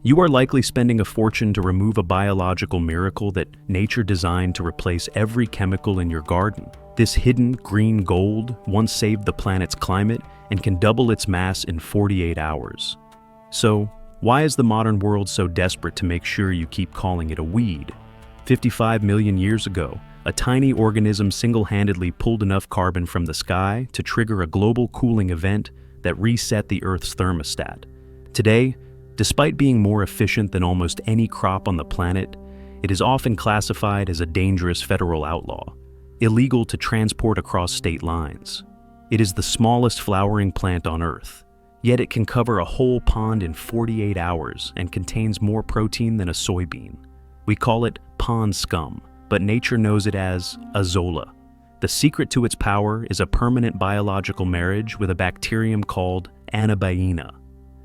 You are likely spending a fortune to remove a biological miracle that nature designed to replace every chemical in your garden. This hidden green gold once saved the planet's climate and can double its mass in 48 hours. So, why is the modern world so desperate to make sure you keep calling it a weed? 55 million years ago, a tiny organism single-handedly pulled enough carbon from the sky to trigger a global cooling event that reset the Earth's thermostat. Today, despite being more efficient than almost any crop on the planet, it is often classified as a dangerous federal outlaw, illegal to transport across state lines. It is the smallest flowering plant on Earth, yet it can cover a whole pond in 48 hours and contains more protein than a soybean. We call it pond scum, but nature knows it as azolla. The secret to its power is a permanent biological marriage with a bacterium called anabaena.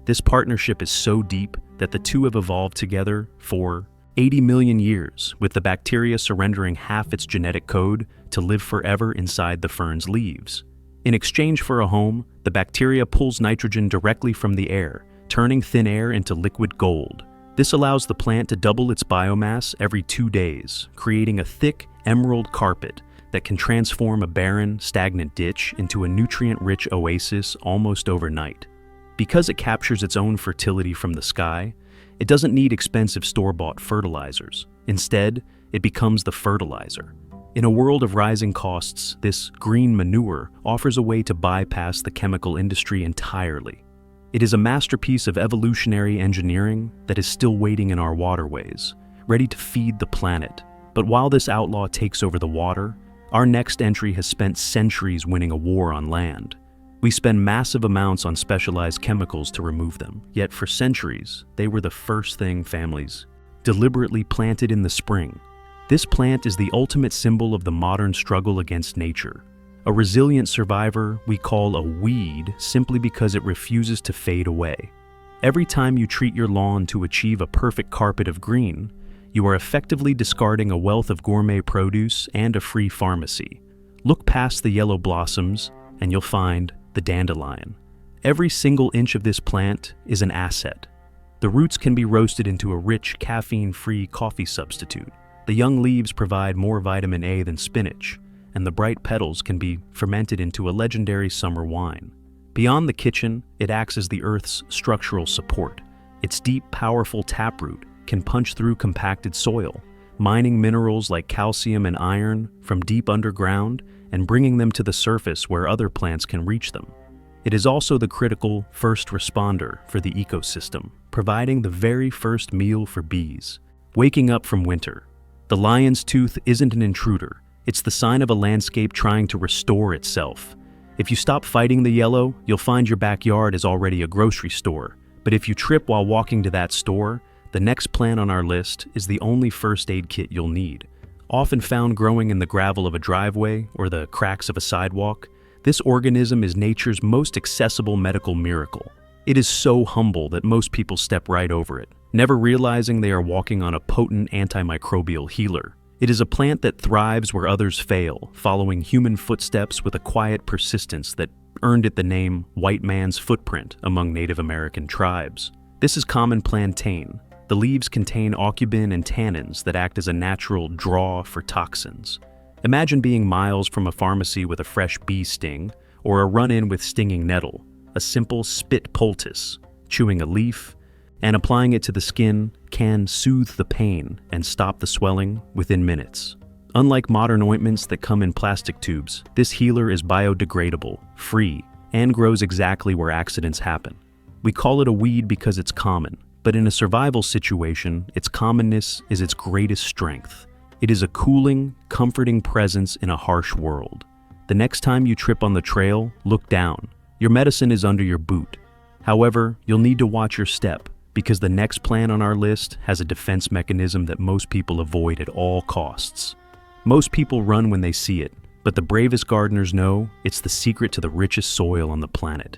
This partnership is so deep that the two have evolved together for 80 million years, with the bacteria surrendering half its genetic code to live forever inside the fern's leaves. In exchange for a home, the bacteria pulls nitrogen directly from the air, turning thin air into liquid gold. This allows the plant to double its biomass every 2 days, creating a thick emerald carpet that can transform a barren, stagnant ditch into a nutrient-rich oasis almost overnight. Because it captures its own fertility from the sky, it doesn't need expensive store-bought fertilizers. Instead, it becomes the fertilizer. In a world of rising costs, this green manure offers a way to bypass the chemical industry entirely. It is a masterpiece of evolutionary engineering that is still waiting in our waterways, ready to feed the planet. But while this outlaw takes over the water, our next entry has spent centuries winning a war on land. We spend massive amounts on specialized chemicals to remove them, yet for centuries, they were the first thing families deliberately planted in the spring. This plant is the ultimate symbol of the modern struggle against nature. A resilient survivor we call a weed simply because it refuses to fade away. Every time you treat your lawn to achieve a perfect carpet of green, you are effectively discarding a wealth of gourmet produce and a free pharmacy. Look past the yellow blossoms and you'll find the dandelion. Every single inch of this plant is an asset. The roots can be roasted into a rich, caffeine-free coffee substitute. The young leaves provide more vitamin A than spinach, and the bright petals can be fermented into a legendary summer wine. Beyond the kitchen, it acts as the Earth's structural support. Its deep, powerful taproot can punch through compacted soil, mining minerals like calcium and iron from deep underground and bringing them to the surface where other plants can reach them. It is also the critical first responder for the ecosystem, providing the very first meal for bees. Waking up from winter. The lion's tooth isn't an intruder. It's the sign of a landscape trying to restore itself. If you stop fighting the yellow, you'll find your backyard is already a grocery store. But if you trip while walking to that store, the next plant on our list is the only first aid kit you'll need. Often found growing in the gravel of a driveway or the cracks of a sidewalk, this organism is nature's most accessible medical miracle. It is so humble that most people step right over it, never realizing they are walking on a potent antimicrobial healer. It is a plant that thrives where others fail, following human footsteps with a quiet persistence that earned it the name white man's footprint among Native American tribes. This is common plantain. The leaves contain aucubin and tannins that act as a natural draw for toxins. Imagine being miles from a pharmacy with a fresh bee sting, or a run-in with stinging nettle. A simple spit poultice, chewing a leaf, and applying it to the skin can soothe the pain and stop the swelling within minutes. Unlike modern ointments that come in plastic tubes, this healer is biodegradable, free, and grows exactly where accidents happen. We call it a weed because it's common, but in a survival situation, its commonness is its greatest strength. It is a cooling, comforting presence in a harsh world. The next time you trip on the trail, look down. Your medicine is under your boot. However, you'll need to watch your step, because the next plant on our list has a defense mechanism that most people avoid at all costs. Most people run when they see it, but the bravest gardeners know it's the secret to the richest soil on the planet.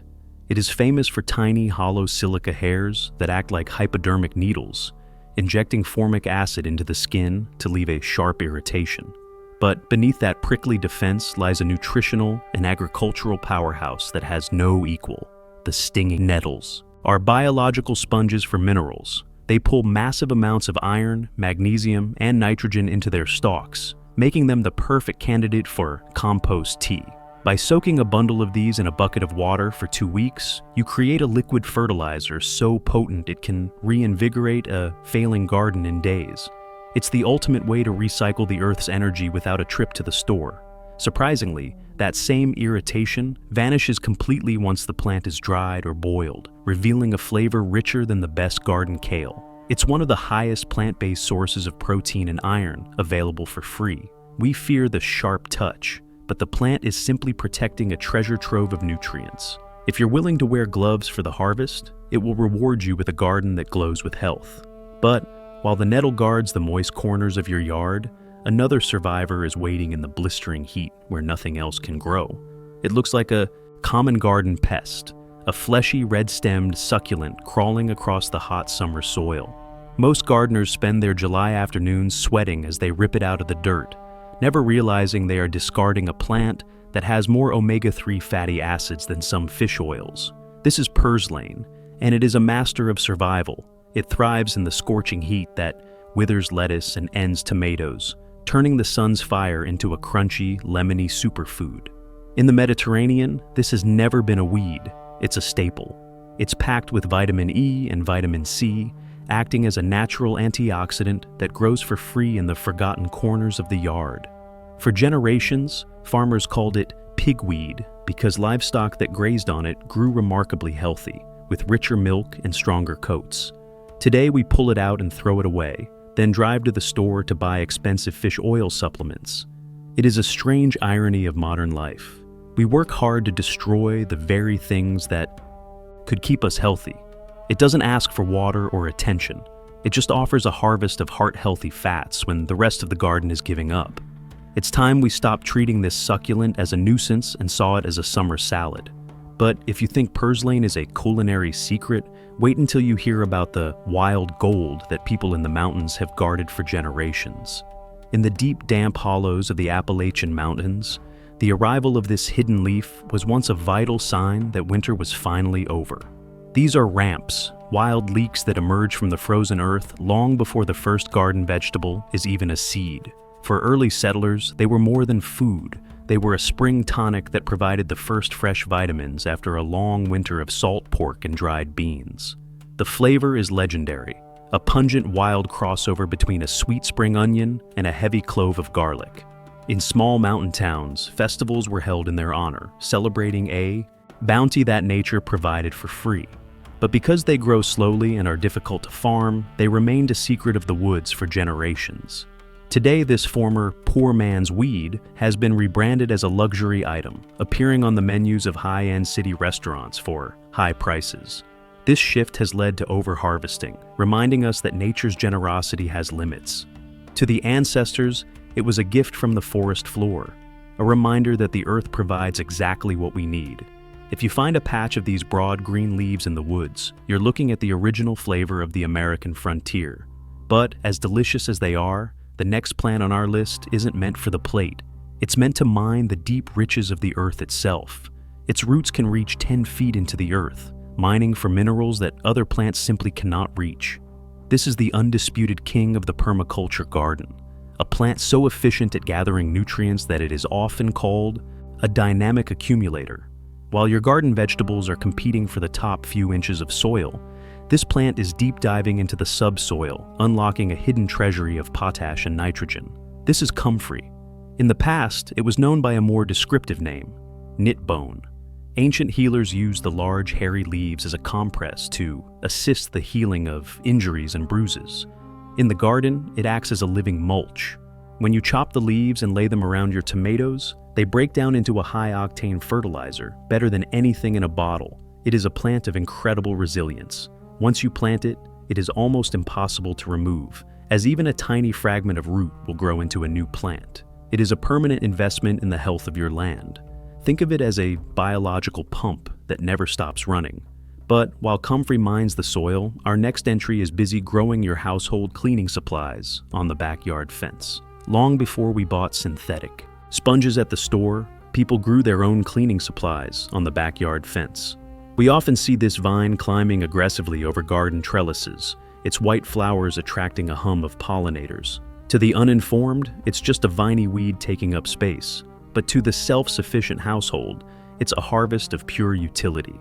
It is famous for tiny, hollow silica hairs that act like hypodermic needles, injecting formic acid into the skin to leave a sharp irritation. But beneath that prickly defense lies a nutritional and agricultural powerhouse that has no equal: the stinging nettles. Are biological sponges for minerals, They pull massive amounts of iron, magnesium, and nitrogen into their stalks, making them the perfect candidate for compost tea. By soaking a bundle of these in a bucket of water for 2 weeks, you create a liquid fertilizer so potent it can reinvigorate a failing garden in days. It's the ultimate way to recycle the Earth's energy without a trip to the store. Surprisingly, that same irritation vanishes completely once the plant is dried or boiled, revealing a flavor richer than the best garden kale. It's one of the highest plant-based sources of protein and iron available for free. We fear the sharp touch, but the plant is simply protecting a treasure trove of nutrients. If you're willing to wear gloves for the harvest, it will reward you with a garden that glows with health. But while the nettle guards the moist corners of your yard, another survivor is waiting in the blistering heat where nothing else can grow. It looks like a common garden pest, a fleshy red-stemmed succulent crawling across the hot summer soil. Most gardeners spend their July afternoons sweating as they rip it out of the dirt, never realizing they are discarding a plant that has more omega-3 fatty acids than some fish oils. This is purslane, and it is a master of survival. It thrives in the scorching heat that withers lettuce and ends tomatoes, turning the sun's fire into a crunchy, lemony superfood. In the Mediterranean, this has never been a weed, it's a staple. It's packed with vitamin E and vitamin C, acting as a natural antioxidant that grows for free in the forgotten corners of the yard. For generations, farmers called it pigweed because livestock that grazed on it grew remarkably healthy, with richer milk and stronger coats. Today we pull it out and throw it away, then drive to the store to buy expensive fish oil supplements. It is a strange irony of modern life. We work hard to destroy the very things that could keep us healthy. It doesn't ask for water or attention. It just offers a harvest of heart-healthy fats when the rest of the garden is giving up. It's time we stop treating this succulent as a nuisance and saw it as a summer salad. But if you think purslane is a culinary secret, wait until you hear about the wild gold that people in the mountains have guarded for generations. In the deep, damp hollows of the Appalachian Mountains, the arrival of this hidden leaf was once a vital sign that winter was finally over. These are ramps, wild leeks that emerge from the frozen earth long before the first garden vegetable is even a seed. For early settlers, they were more than food. They were a spring tonic that provided the first fresh vitamins after a long winter of salt pork and dried beans. The flavor is legendary, a pungent wild crossover between a sweet spring onion and a heavy clove of garlic. In small mountain towns, festivals were held in their honor, celebrating a bounty that nature provided for free. But because they grow slowly and are difficult to farm, they remained a secret of the woods for generations. Today, this former poor man's weed has been rebranded as a luxury item, appearing on the menus of high-end city restaurants for high prices. This shift has led to overharvesting, reminding us that nature's generosity has limits. To the ancestors, it was a gift from the forest floor, a reminder that the earth provides exactly what we need. If you find a patch of these broad green leaves in the woods, you're looking at the original flavor of the American frontier. But as delicious as they are, the next plant on our list isn't meant for the plate. It's meant to mine the deep riches of the earth itself. Its roots can reach 10 feet into the earth, mining for minerals that other plants simply cannot reach. This is the undisputed king of the permaculture garden, a plant so efficient at gathering nutrients that it is often called a dynamic accumulator. While your garden vegetables are competing for the top few inches of soil, this plant is deep diving into the subsoil, unlocking a hidden treasury of potash and nitrogen. This is comfrey. In the past, it was known by a more descriptive name, knitbone. Ancient healers used the large, hairy leaves as a compress to assist the healing of injuries and bruises. In the garden, it acts as a living mulch. When you chop the leaves and lay them around your tomatoes, they break down into a high-octane fertilizer, better than anything in a bottle. It is a plant of incredible resilience. Once you plant it, it is almost impossible to remove, as even a tiny fragment of root will grow into a new plant. It is a permanent investment in the health of your land. Think of it as a biological pump that never stops running. But while comfrey mines the soil, our next entry is busy growing your household cleaning supplies on the backyard fence. Long before we bought synthetic sponges at the store, people grew their own cleaning supplies on the backyard fence. We often see this vine climbing aggressively over garden trellises, its white flowers attracting a hum of pollinators. To the uninformed, it's just a viney weed taking up space. But to the self-sufficient household, it's a harvest of pure utility.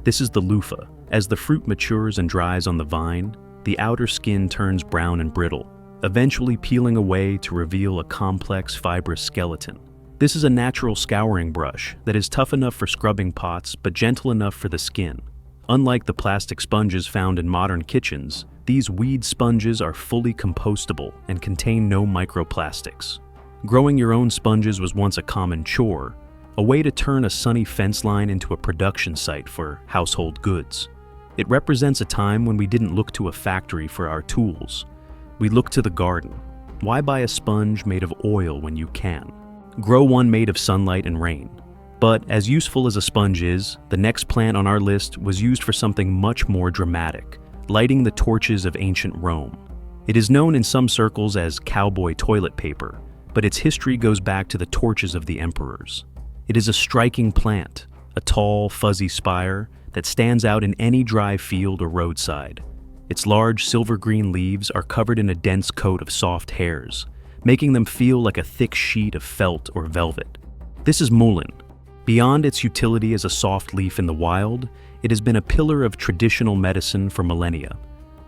This is the loofah. As the fruit matures and dries on the vine, the outer skin turns brown and brittle, eventually peeling away to reveal a complex, fibrous skeleton. This is a natural scouring brush that is tough enough for scrubbing pots but gentle enough for the skin. Unlike the plastic sponges found in modern kitchens, these weed sponges are fully compostable and contain no microplastics. Growing your own sponges was once a common chore, a way to turn a sunny fence line into a production site for household goods. It represents a time when we didn't look to a factory for our tools. We looked to the garden. Why buy a sponge made of oil when you can? Grow one made of sunlight and rain. But as useful as a sponge is, the next plant on our list was used for something much more dramatic, lighting the torches of ancient Rome. It is known in some circles as cowboy toilet paper, but its history goes back to the torches of the emperors. It is a striking plant, a tall, fuzzy spire that stands out in any dry field or roadside. Its large silver-green leaves are covered in a dense coat of soft hairs, making them feel like a thick sheet of felt or velvet. This is mullein. Beyond its utility as a soft leaf in the wild, it has been a pillar of traditional medicine for millennia.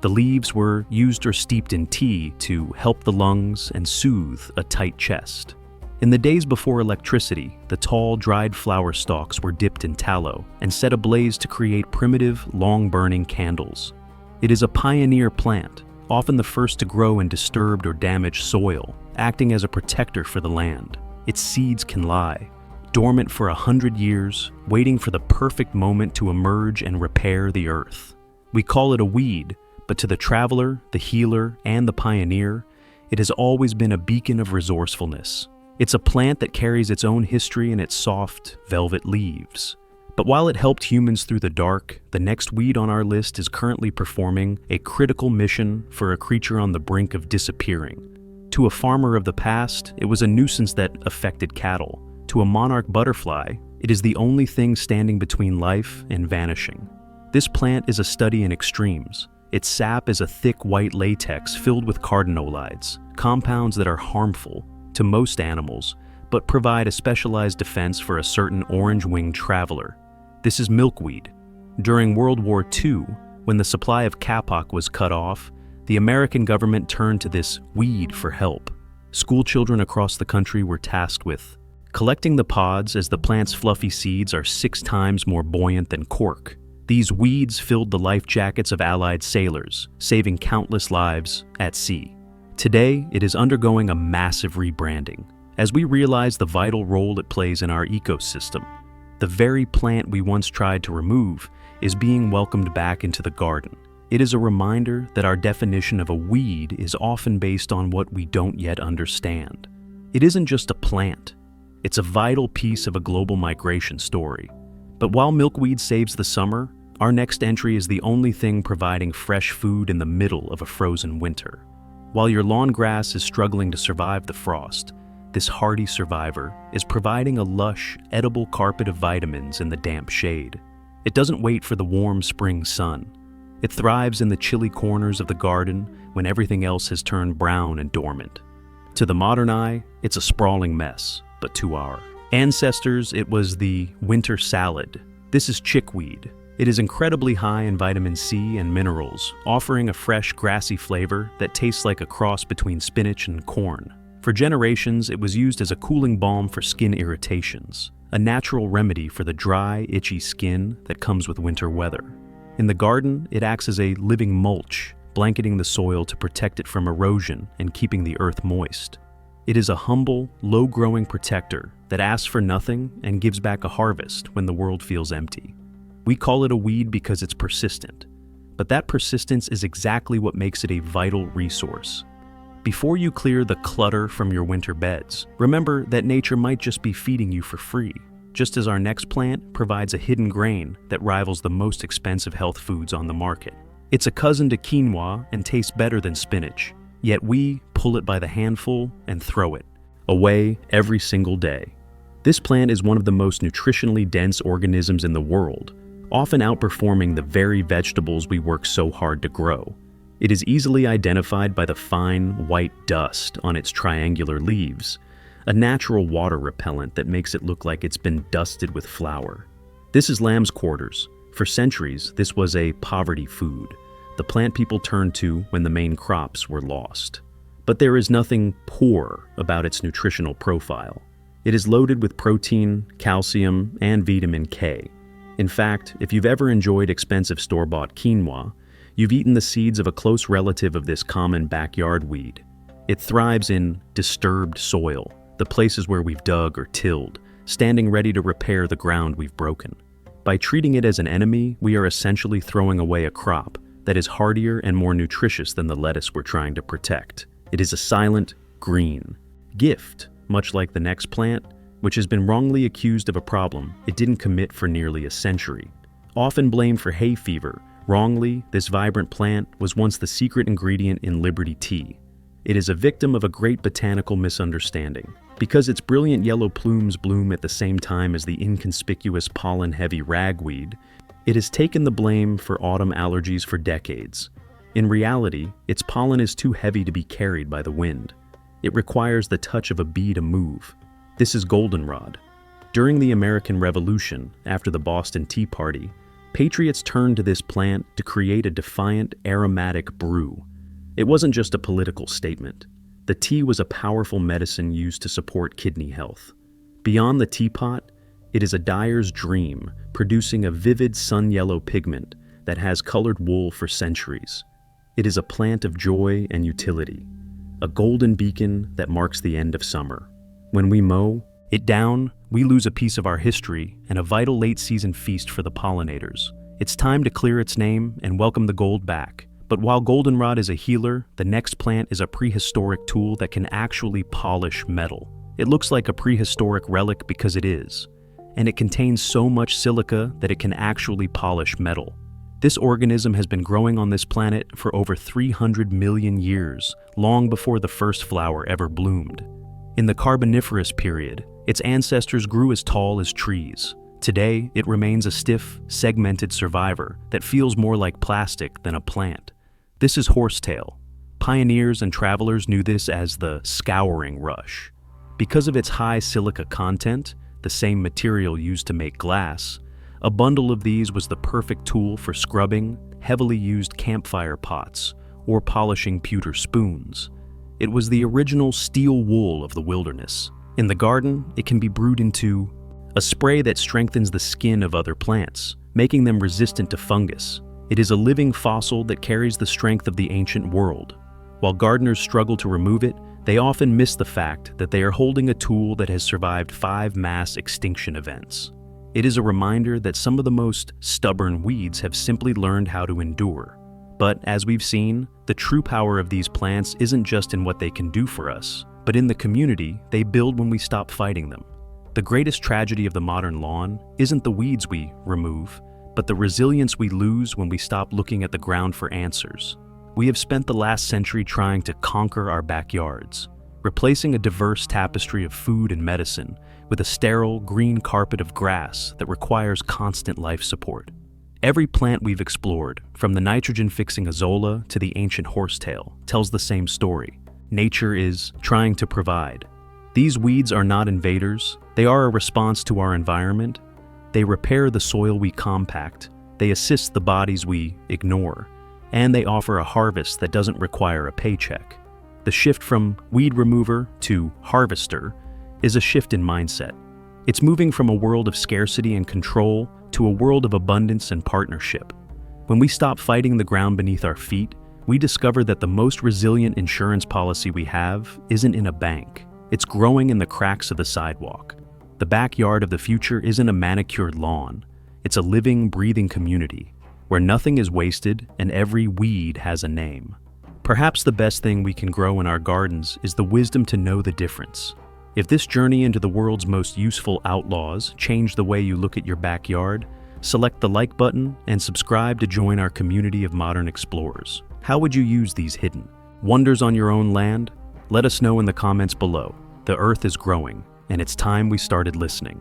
The leaves were used or steeped in tea to help the lungs and soothe a tight chest. In the days before electricity, the tall, dried flower stalks were dipped in tallow and set ablaze to create primitive, long-burning candles. It is a pioneer plant, often the first to grow in disturbed or damaged soil, acting as a protector for the land. Its seeds can lie, dormant for 100 years, waiting for the perfect moment to emerge and repair the earth. We call it a weed, but to the traveler, the healer, and the pioneer, it has always been a beacon of resourcefulness. It's a plant that carries its own history in its soft, velvet leaves. But while it helped humans through the dark, the next weed on our list is currently performing a critical mission for a creature on the brink of disappearing. To a farmer of the past, it was a nuisance that affected cattle. To a monarch butterfly, it is the only thing standing between life and vanishing. This plant is a study in extremes. Its sap is a thick white latex filled with cardenolides, compounds that are harmful to most animals, but provide a specialized defense for a certain orange-winged traveler. This is milkweed. During World War II, when the supply of kapok was cut off, the American government turned to this weed for help. School children across the country were tasked with collecting the pods, as the plant's fluffy seeds are 6 times more buoyant than cork. These weeds filled the life jackets of Allied sailors, saving countless lives at sea. Today, it is undergoing a massive rebranding, as we realize the vital role it plays in our ecosystem. The very plant we once tried to remove is being welcomed back into the garden. It is a reminder that our definition of a weed is often based on what we don't yet understand. It isn't just a plant. It's a vital piece of a global migration story. But while milkweed saves the summer, our next entry is the only thing providing fresh food in the middle of a frozen winter. While your lawn grass is struggling to survive the frost, this hardy survivor is providing a lush, edible carpet of vitamins in the damp shade. It doesn't wait for the warm spring sun. It thrives in the chilly corners of the garden when everything else has turned brown and dormant. To the modern eye, it's a sprawling mess, but to our ancestors, it was the winter salad. This is chickweed. It is incredibly high in vitamin C and minerals, offering a fresh, grassy flavor that tastes like a cross between spinach and corn. For generations, it was used as a cooling balm for skin irritations, a natural remedy for the dry, itchy skin that comes with winter weather. In the garden, it acts as a living mulch, blanketing the soil to protect it from erosion and keeping the earth moist. It is a humble, low-growing protector that asks for nothing and gives back a harvest when the world feels empty. We call it a weed because it's persistent, but that persistence is exactly what makes it a vital resource. Before you clear the clutter from your winter beds, remember that nature might just be feeding you for free, just as our next plant provides a hidden grain that rivals the most expensive health foods on the market. It's a cousin to quinoa and tastes better than spinach, yet we pull it by the handful and throw it away every single day. This plant is one of the most nutritionally dense organisms in the world, often outperforming the very vegetables we work so hard to grow. It is easily identified by the fine, white dust on its triangular leaves, a natural water repellent that makes it look like it's been dusted with flour. This is lamb's quarters. For centuries, this was a poverty food, the plant people turned to when the main crops were lost. But there is nothing poor about its nutritional profile. It is loaded with protein, calcium, and vitamin K. In fact, if you've ever enjoyed expensive store-bought quinoa, you've eaten the seeds of a close relative of this common backyard weed. It thrives in disturbed soil, the places where we've dug or tilled, standing ready to repair the ground we've broken. By treating it as an enemy, we are essentially throwing away a crop that is hardier and more nutritious than the lettuce we're trying to protect. It is a silent, green gift, much like the next plant, which has been wrongly accused of a problem it didn't commit for nearly a century. Often blamed for hay fever, wrongly, this vibrant plant was once the secret ingredient in Liberty tea. It is a victim of a great botanical misunderstanding. Because its brilliant yellow plumes bloom at the same time as the inconspicuous pollen-heavy ragweed, it has taken the blame for autumn allergies for decades. In reality, its pollen is too heavy to be carried by the wind. It requires the touch of a bee to move. This is goldenrod. During the American Revolution, after the Boston Tea Party, patriots turned to this plant to create a defiant, aromatic brew. It wasn't just a political statement. The tea was a powerful medicine used to support kidney health. Beyond the teapot, it is a dyer's dream, producing a vivid sun-yellow pigment that has colored wool for centuries. It is a plant of joy and utility, a golden beacon that marks the end of summer. When we mow it down, we lose a piece of our history and a vital late-season feast for the pollinators. It's time to clear its name and welcome the gold back. But while goldenrod is a healer, the next plant is a prehistoric tool that can actually polish metal. It looks like a prehistoric relic because it is, and it contains so much silica that it can actually polish metal. This organism has been growing on this planet for over 300 million years, long before the first flower ever bloomed. In the Carboniferous period, its ancestors grew as tall as trees. Today, it remains a stiff, segmented survivor that feels more like plastic than a plant. This is horsetail. Pioneers and travelers knew this as the scouring rush. Because of its high silica content, the same material used to make glass, a bundle of these was the perfect tool for scrubbing heavily used campfire pots or polishing pewter spoons. It was the original steel wool of the wilderness. In the garden, it can be brewed into a spray that strengthens the skin of other plants, making them resistant to fungus. It is a living fossil that carries the strength of the ancient world. While gardeners struggle to remove it, they often miss the fact that they are holding a tool that has survived 5 mass extinction events. It is a reminder that some of the most stubborn weeds have simply learned how to endure. But as we've seen, the true power of these plants isn't just in what they can do for us, but in the community they build when we stop fighting them. The greatest tragedy of the modern lawn isn't the weeds we remove, but the resilience we lose when we stop looking at the ground for answers. We have spent the last century trying to conquer our backyards, replacing a diverse tapestry of food and medicine with a sterile, green carpet of grass that requires constant life support. Every plant we've explored, from the nitrogen-fixing azolla to the ancient horsetail, tells the same story. Nature is trying to provide. These weeds are not invaders. They are a response to our environment. They repair the soil we compact, they assist the bodies we ignore, and they offer a harvest that doesn't require a paycheck. The shift from weed remover to harvester is a shift in mindset. It's moving from a world of scarcity and control to a world of abundance and partnership. When we stop fighting the ground beneath our feet, we discover that the most resilient insurance policy we have isn't in a bank. It's growing in the cracks of the sidewalk. The backyard of the future isn't a manicured lawn. It's a living, breathing community where nothing is wasted and every weed has a name. Perhaps the best thing we can grow in our gardens is the wisdom to know the difference. If this journey into the world's most useful outlaws changed the way you look at your backyard, select the like button and subscribe to join our community of modern explorers. How would you use these hidden wonders on your own land? Let us know in the comments below. The earth is growing, and it's time we started listening.